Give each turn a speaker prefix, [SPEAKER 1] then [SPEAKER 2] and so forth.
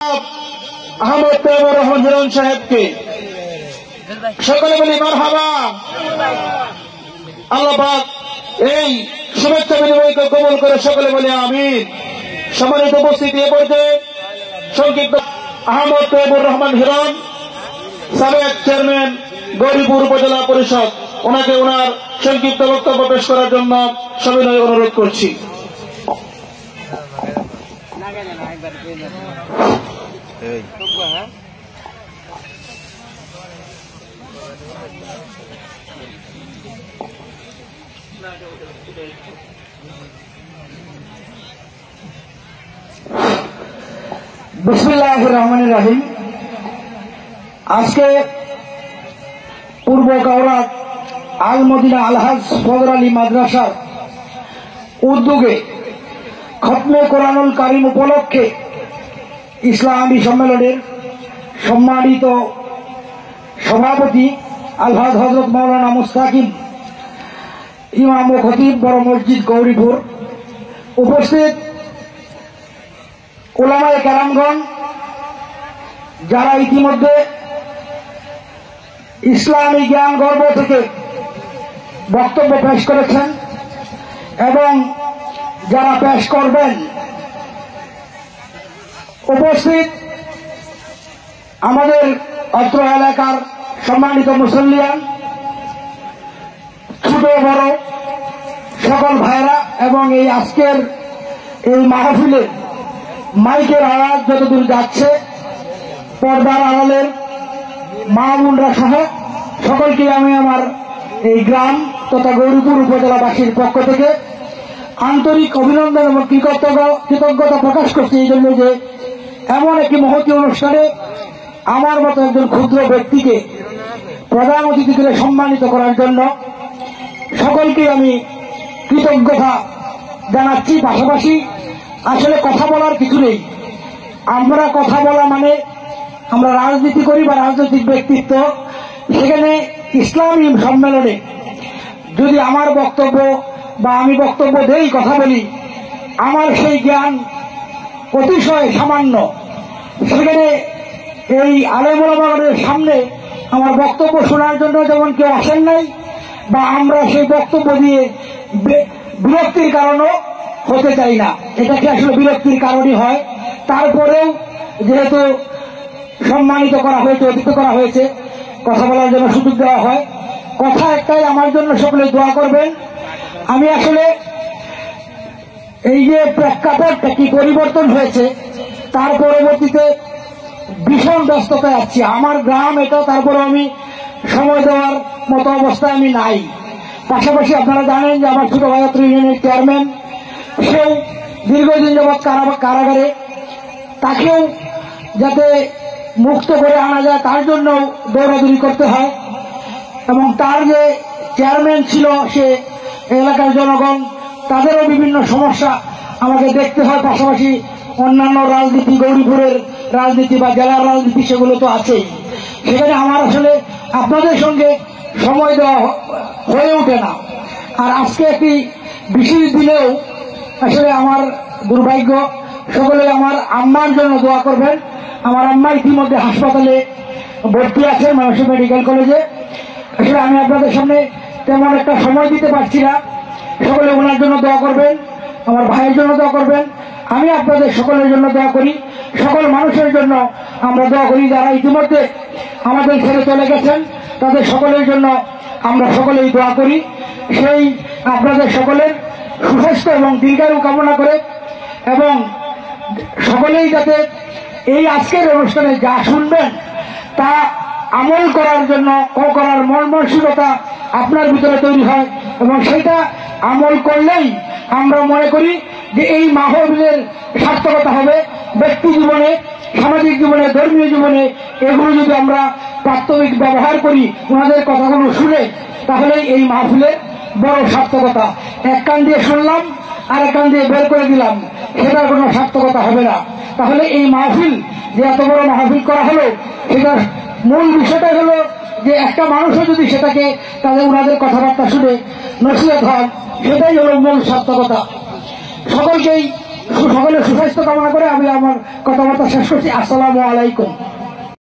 [SPEAKER 1] আহমদ তৈয়বুর রহমান হিরণ সাহেবকে সকলে বলি মারহাবা। আল্লাহ পাক এই শুভেচ্ছা বিনিময়কে কবুল করে সকলে বলি আমিন। সম্মানিত উপস্থিতি এ পর্যায়ে সংক্ষিপ্ত আহমদ তৈয়বুর রহমান হিরণ সাবেক চেয়ারম্যান গৌরীপুর উপজেলা পরিষদ, ওনাকে ওনার সংক্ষিপ্ত বক্তব্য পেশ করার জন্য সবিনয় অনুরোধ করছি। বিসমিল্লাহির রহমানির রহিম। আজকে পূর্ব কাওরাত আল মদিনা আলহাজ ফজর আলী মাদ্রাসার উদ্যোগে খতমে কোরআনুল কারীম উপলক্ষে ইসলামী সম্মেলনের সম্মানিত সভাপতি আলহাজ হযরত মাওলানা মুস্তাকিম ইমাম ও খতিব বড় মসজিদ গৌরীপুর, উপস্থিত উলামায়ে কেরামগণ যারা ইতিমধ্যে ইসলামী জ্ঞান গর্ব থেকে বক্তব্য পেশ করেছেন এবং যারা পেশ করবেন, উপস্থিত আমাদের অত্র এলাকার সম্মানিত মুসল্লিয়ান, ছোট বড় সকল ভাইরা এবং এই আজকের এই মাহফিলে মাইকের আওয়াজ যতদূর যাচ্ছে পর্দার আড়ালের মা বোনরা সহ সকলকে আমি আমার এই গ্রাম তথা গৌরীপুর উপজেলাবাসীর পক্ষ থেকে আন্তরিক অভিনন্দন এবং কৃতজ্ঞতা প্রকাশ করছি এই জন্য যে এমন একটি মহতী অনুষ্ঠানে আমার মতো একজন ক্ষুদ্র ব্যক্তিকে প্রধান অতিথি করে সম্মানিত করার জন্য সকলকে আমি কৃতজ্ঞতা জানাচ্ছি। পাশাপাশি আসলে কথা বলার কিছু নেই, আমরা কথা বলা মানে আমরা রাজনীতি করি বা রাজনৈতিক ব্যক্তিত্ব, সেখানে ইসলামী সম্মেলনে যদি আমার বক্তব্য বা আমি বক্তব্য দেই, কথা বলি, আমার সেই জ্ঞান অতিশয় সামান্য, সেখানে এই আলেম ওলামাদের সামনে আমার বক্তব্য শোনার জন্য যেমন কেউ আসেন নাই, বা আমরা সেই বক্তব্য দিয়ে বিরক্তির কারণও হতে চাই না। এটা কি আসলে বিরক্তির কারণই হয়? তারপরেও যেহেতু সম্মানিত করা হয়েছে, অতিথি করা হয়েছে, কথা বলার জন্য সুযোগ দেওয়া হয়। কথা একটাই, আমার জন্য সকলে দোয়া করবেন। আমি আসলে এই যে প্রেক্ষাপটটা কি পরিবর্তন হয়েছে, তার পরবর্তীতে ভীষণ ব্যস্ততায় আছি। আমার গ্রাম এটা, তারপরে আমি সময় দেওয়ার মতো অবস্থায় আমি নাই। পাশাপাশি আপনারা জানেন যে আমার ছোট ভাই ইউনিয়নের চেয়ারম্যান, সেও দীর্ঘদিন যাবৎ কারাগারে, তাকেও যাতে মুক্ত করে আনা যায় তার জন্য দৌড়াদৌড়ি করতে হয়, এবং তার যে চেয়ারম্যান ছিল সে এলাকার জনগণ, তাদেরও বিভিন্ন সমস্যা আমাকে দেখতে হয়। পাশাপাশি অন্যান্য রাজনীতি, গৌরীপুরের রাজনীতি বা জেলার রাজনীতি, সেগুলো তো আছেই। সেখানে আমার আসলে আপনাদের সঙ্গে সময় দেওয়া হয়ে ওঠে না। আর আজকে একটি বিশেষ দিনেও আসলে আমার দুর্ভাগ্য, সকলে আমার আম্মার জন্য দোয়া করবেন। আমার আম্মা ইতিমধ্যে হাসপাতালে ভর্তি আছেন, ময়মনসিংহ মেডিকেল কলেজে। আসলে আমি আপনাদের সামনে তেমন একটা সময় দিতে পারছি না, সকলে ওনার জন্য দোয়া করবেন, আমার ভাইয়ের জন্য দোয়া করবেন। আমি আপনাদের সকলের জন্য দোয়া করি, সকল মানুষের জন্য আমরা দোয়া করি। যারা ইতিমধ্যে আমাদের ছেড়ে চলে গেছেন তাদের সকলের জন্য আমরা সকলেই দোয়া করি। সেই আপনাদের সকলের সুস্বাস্থ্য এবং দীর্ঘায়ু কামনা করে, এবং সকলেই যাতে এই আজকের অনুষ্ঠানে যা শুনবেন তা আমল করার জন্য করার মনমানসিকতা আপনার ভিতরে তৈরি হয়, এবং সেটা আমল করলেই আমরা মনে করি যে এই মাহফিলের সার্থকতা হবে। ব্যক্তি জীবনে, সামাজিক জীবনে, ধর্মীয় জীবনে এগুলো যদি আমরা প্রাত্যবিক ব্যবহার করি, ওনাদের কথাগুলো শুনে, তাহলে এই মাহফিলের বড় সার্থকতা। এক কান দিয়ে শুনলাম আর এক কান দিয়ে বের করে দিলাম, সেটার কোনো সার্থকতা হবে না। তাহলে এই মাহফিল যে এত বড় মাহফিল করা হলো, সেটার মূল বিষয়টা হলো যে একটা মানুষও যদি সেটাকে তাদের ওনাদের কথাবার্তা শুনে নসিহত হয়, সেটাই হলো মূল সার্থকতা। সকলকেই সকলের সুস্বাস্থ্য কামনা করে আমি আমার কথাবার্তা শেষ করছি। আসসালামু আলাইকুম।